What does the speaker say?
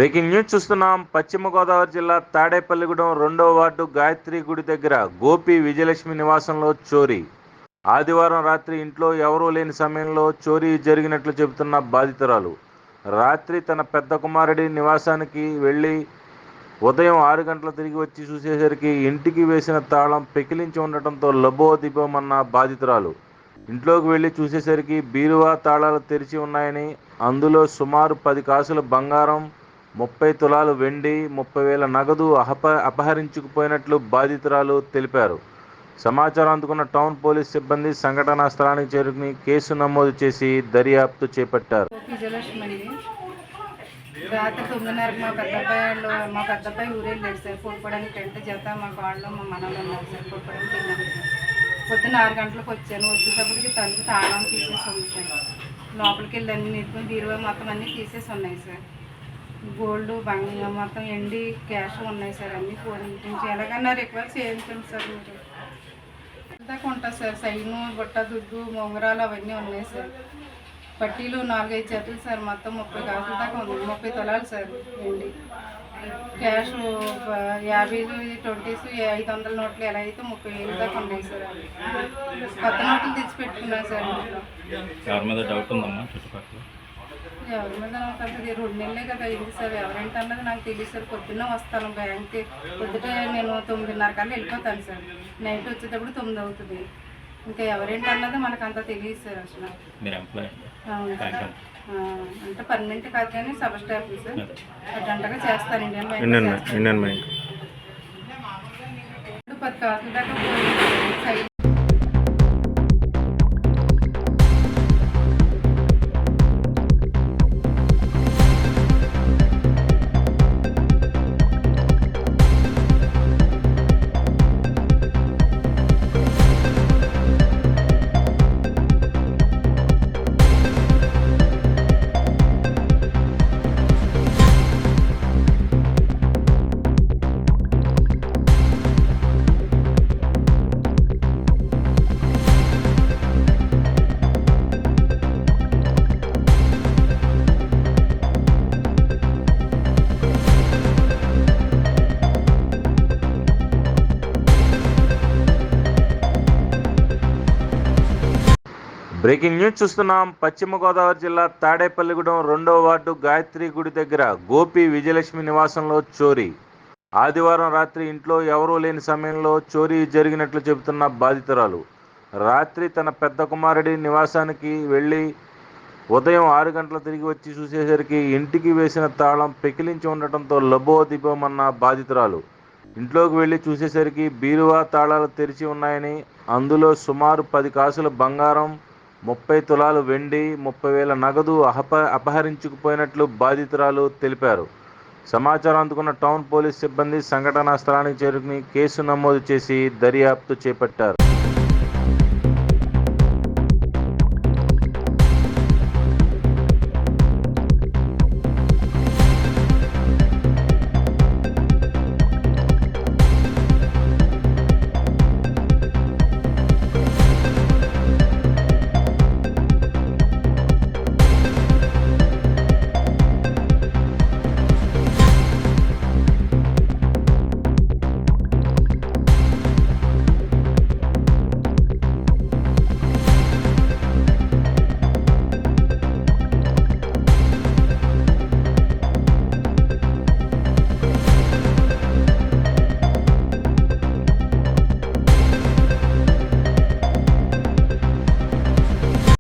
Breaking news చూస్తున్నాం. పశ్చిమ గోదావరి జిల్లా తాడేపల్లిగూడెం 2వ వార్డు గాయత్రి గుడి దగ్గర గోపి విజయలక్ష్మి నివాసంలో చోరీ. ఆదివారం రాత్రి ఇంట్లో ఎవరూ లేని సమయంలో చోరీ జరిగినట్లు చెబుతున్న బాధితురాలు. రాత్రి తన పెద్ద కుమారుడి నివాసానికి వెళ్ళి ఉదయం 6 గంటలు తిరిగి వచ్చి చూసేసరికి ఇంటికి వేసిన తాళం పెకిలించి ఉండటంతో లబోదిబోమన్న బాధితురాలు. ఇంట్లోకి వెళ్ళి చూసేసరికి బీరువా తాళాలు తెరిచి ఉన్నాయని, అందులో సుమారు 10 కాసుల బంగారం, 30 తులాలు వెండి, 30,000 నగదు అపహరించుకుపోయినట్లు బాధితురాలు తెలిపారు. సమాచారం అందుకున్న టౌన్ పోలీస్ సిబ్బంది సంఘటనా స్థలానికి చేరుకుని కేసు నమోదు చేసి దర్యాప్తు చేపట్టారు. రాత్రి 9:30కి మా పెద్ద అబ్బాయి ఊరెళ్ళాడు సార్. పడుకోవడానికి టెంట్ చేత మా వాళ్ళు మా మనలు ఉన్నారు సార్. పడుకోవడానికి వెళ్ళాను. పొద్దున్న 6 గంటలకు వచ్చాను. వచ్చేటప్పటికి తలుపు తాళం తీసేసి ఉంది సార్. లోపలికి వెళ్ళి అన్ని నెట్టుకుని బీరువా మొత్తం అన్నీ తీసేసి ఉన్నాయి సార్. గోల్డ్ మొత్తం ఎండి క్యాష్ ఉన్నాయి సార్. అన్నీ ఫోన్ నుంచి ఎలాగన్నా రిక్వెస్ట్ చేయించండి సార్. మీరు దాకా ఉంటుంది సార్. సైను బుట్ట దుడ్డు మొంగరాలు అవన్నీ ఉన్నాయి సార్. పట్టీలు 4-5 జతలు సార్. మొత్తం 30 కాసుల దాకా ఉంది. 30 తులాలు సార్ ఎండి. క్యాష్ 50, 20s, 500 నోట్లు ఎలా అయితే 30,000 దాకా ఉన్నాయి సార్. కొత్త నోట్లు తెచ్చి పెట్టుకున్నాను సార్. ఎవరి మీద డౌట్ ఉందమ్మా చుట్టుపక్కల? ఎవరి మీద నాకు 2 నెలలే కదా అయింది సార్. ఎవరేంటి అన్నది నాకు తెలియదు సార్. పొద్దున్న వస్తాను బ్యాంక్కి. పొద్దుటే నేను 9:30 కల్లా వెళ్ళిపోతాను సార్. నైట్ వచ్చేటప్పుడు 9 అవుతుంది. ఇంకా ఎవరేంటి అన్నది మనకు అంత తెలియదు సార్. అసలు మీరు ఎంప్లాయ్? అవును సార్. అంటే పర్మనెంట్ కాదు కానీ సబ్ స్టాఫ్ సార్. అటంటగా చేస్తాను ఇండియన్ బ్యాంక్. 10 కాసుల దాకా పోయింది. బ్రేకింగ్ న్యూస్ చూస్తున్నాం. పశ్చిమ గోదావరి జిల్లా తాడేపల్లిగూడెం 2వ వార్డు గాయత్రి గుడి దగ్గర గోపి విజయలక్ష్మి నివాసంలో చోరీ. ఆదివారం రాత్రి ఇంట్లో ఎవరూ లేని సమయంలో చోరీ జరిగినట్లు చెబుతున్న బాధితురాలు. రాత్రి తన పెద్ద కుమారుడి నివాసానికి వెళ్ళి ఉదయం 6 గంటలు తిరిగి వచ్చి చూసేసరికి ఇంటికి వేసిన తాళం పెకిలించి ఉండటంతో లబోదిబోమన్న బాధితురాలు. ఇంట్లోకి వెళ్ళి చూసేసరికి బీరువా తాళాలు తెరిచి ఉన్నాయని, అందులో సుమారు 10 కాసుల బంగారం, 30 తులాలు వెండి, 30,000 నగదు అపహరించుకుపోయినట్లు బాధితురాలు తెలిపారు. సమాచారం అందుకున్న టౌన్ పోలీస్ సిబ్బంది సంఘటనా స్థలానికి చేరుకుని కేసు నమోదు చేసి దర్యాప్తు చేపట్టారు.